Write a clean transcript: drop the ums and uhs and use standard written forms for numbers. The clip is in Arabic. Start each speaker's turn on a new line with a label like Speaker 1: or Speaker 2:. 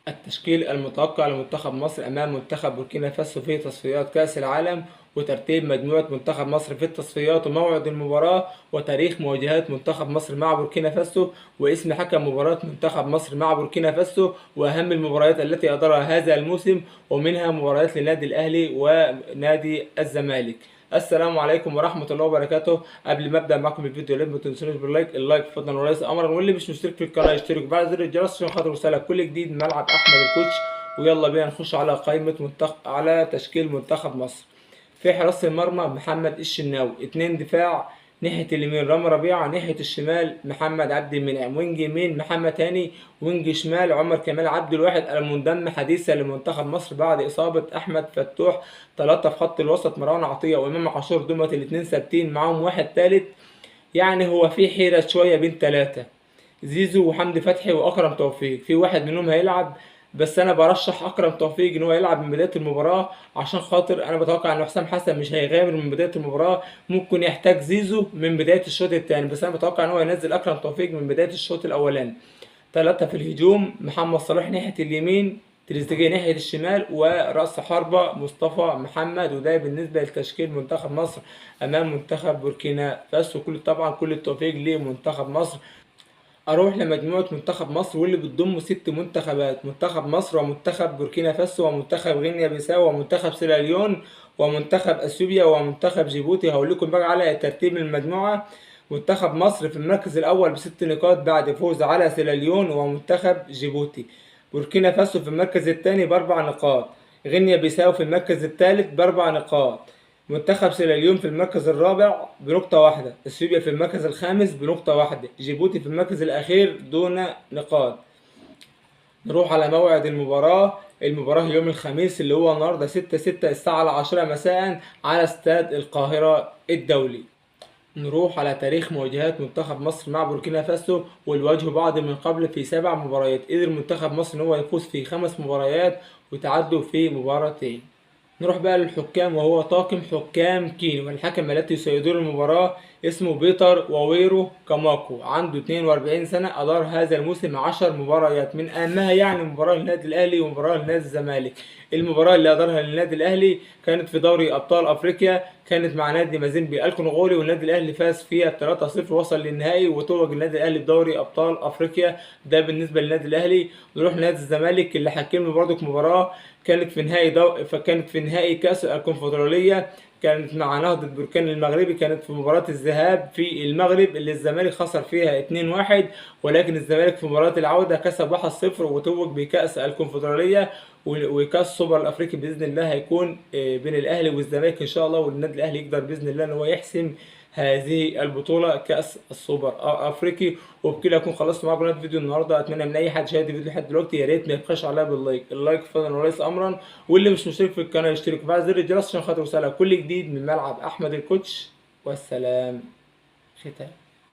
Speaker 1: التشكيل المتوقع لمنتخب مصر أمام منتخب بوركينا فاسو في تصفيات كأس العالم، وترتيب مجموعة منتخب مصر في التصفيات، وموعد المباراة، وتاريخ مواجهات منتخب مصر مع بوركينا فاسو، واسم حكم مباراة منتخب مصر مع بوركينا فاسو، وأهم المباريات التي أدارها هذا الموسم، ومنها مباريات للنادي الأهلي ونادي الزمالك. السلام عليكم ورحمة الله وبركاته. قبل ما ابدا معاكم الفيديو ما تنسونوش باللايك، اللايك فضلا وليس امرا، واللي مش مشترك في القناه يشترك بعد زر الجرس عشان خاطر يوصلك كل جديد من ملعب احمد الكوتش. ويلا بينا نخش على على تشكيل منتخب مصر. في حراسة المرمى محمد الشناوي، اتنين دفاع، ناحية اليمين رامي ربيعة، ناحية الشمال محمد عبد المنعم، وينج يمين محمد هاني، وينج شمال عمر كمال عبد الواحد المنضم حديثا لمنتخب مصر بعد إصابة أحمد فتوح. ثلاثة في خط الوسط مروان عطية وإمام عاشور، دمت الاتنين ثابتين، معاهم واحد تالت. يعني هو في حيرة شوية بين ثلاثة، زيزو وحمدي فتحي واكرم توفيق، في واحد منهم هيلعب. بس انا برشح اكرم توفيق ان هو يلعب من بدايه المباراه، عشان خاطر انا بتوقع ان حسام حسن مش هيغامر من بدايه المباراه، ممكن يحتاج زيزو من بدايه الشوط الثاني، بس انا بتوقع ان هو ينزل اكرم توفيق من بدايه الشوط الاولاني. ثلاثة في الهجوم محمد صلاح ناحية اليمين، تريزيجيه ناحية الشمال، ورأس حربة مصطفى محمد. وده بالنسبة لتشكيل منتخب مصر أمام منتخب بوركينا فاسو. طبعا كل التوفيق لمنتخب مصر. اروح لمجموعة منتخب مصر واللي بتضم 6 منتخبات: منتخب مصر، ومنتخب بوركينا فاسو، ومنتخب غينيا بيساو، ومنتخب سيراليون، ومنتخب اثيوبيا، ومنتخب جيبوتي. هقول لكم بقى على ترتيب المجموعة. منتخب مصر في المركز الاول ب6 نقاط بعد فوز على سيراليون ومنتخب جيبوتي. بوركينا فاسو في المركز الثاني ب4 نقاط. غينيا بيساو في المركز الثالث ب4 نقاط. منتخب سيراليون في المركز الرابع بنقطة واحدة. اثيوبيا في المركز الخامس بنقطة واحدة. جيبوتي في المركز الأخير دون نقاط. نروح على موعد المباراة. المباراة يوم الخميس اللي هو النهاردة 6/6 الساعة 10 مساء على استاد القاهرة الدولي. نروح على تاريخ مواجهات منتخب مصر مع بوركينا فاسو، والواجهوا بعض من قبل في 7 مباريات. قدر منتخب مصر ان هو يفوز في 5 مباريات وتعادلوا في مباراتين. نروح بقى للحكام، وهو طاقم حكام كيني، والحكم الذي يسيدون المباراة اسمه بيتر واويرو كاماكو، عنده 42 سنة، أدار هذا الموسم 10 مباريات، من أهمها يعني مباراة للنادي الأهلي ومباراة لنادي الزمالك. المباراة اللي أدارها للنادي الأهلي كانت في دوري أبطال أفريقيا، كانت مع نادي مازيمبي الكونغولي، والنادي الأهلي فاز فيها 3-0، وصل للنهائي وتوج النادي الأهلي بدوري أبطال أفريقيا. ده بالنسبة للنادي الأهلي. نروح لنادي الزمالك اللي حكم له برضك مباراة كانت في نهائي كأس الكونفدرالية، كانت مع نهضة بركان المغربي. كانت في مباراة الذهاب في المغرب اللي الزمالك خسر فيها 2-1، ولكن الزمالك في مباراة العودة كسب 1-0 وتوج بكأس الكونفدرالية. وكأس سوبر الأفريقي بإذن الله هيكون بين الأهلي والزمالك إن شاء الله، والنادي الأهلي يقدر بإذن الله إن هو يحسم هذه البطولة كأس السوبر الأفريقي. وبكده أكون خلصت معاكم الفيديو النهاردة. أتمنى من أي حد شاهد الفيديو لحد دلوقتي يا ريت ما يبخلش عليا باللايك، اللايك فضلا وليس أمرا، واللي مش مشترك في القناة يشترك وفعل زر الجرس عشان خاطر يوصلك كل جديد من ملعب أحمد الكوتش. والسلام. ختام.